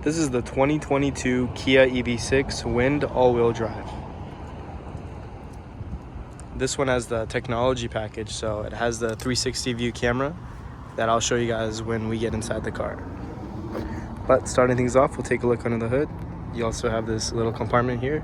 This is the 2022 Kia EV6 Wind all-wheel drive. This one has the technology package, so it has the 360 view camera that I'll show you guys when we get inside the car. But starting things off, we'll take a look under the hood. You also have this little compartment here.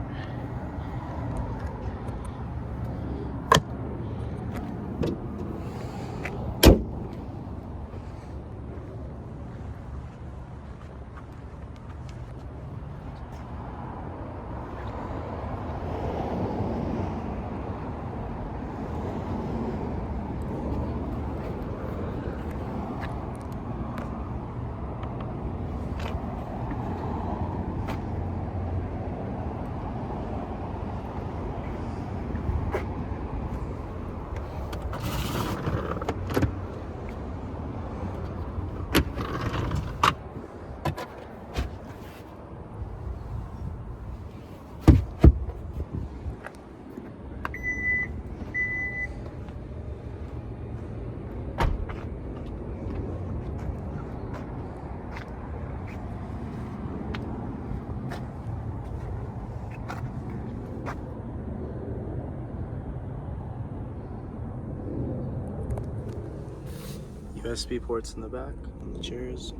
USB ports in the back on the chairs,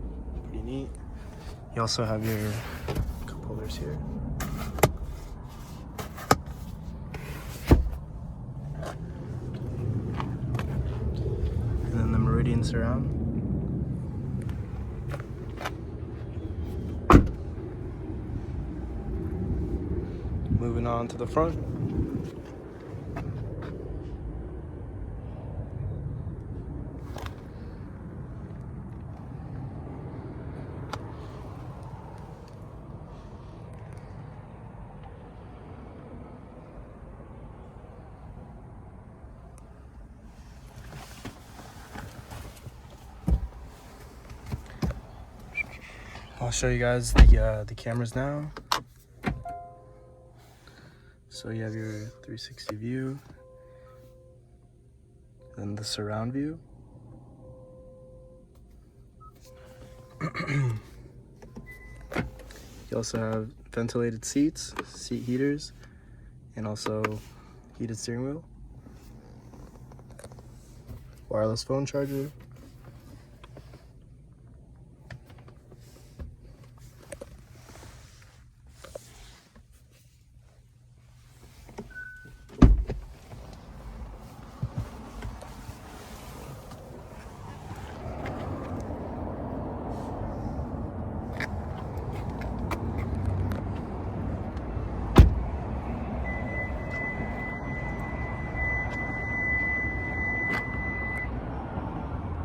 pretty neat. You also have your cup holders here. And then the Meridian surround. Moving on to the front. I'll show you guys the cameras now. So you have your 360 view, then the surround view. You also have ventilated seats, seat heaters, and also heated steering wheel. Wireless phone charger.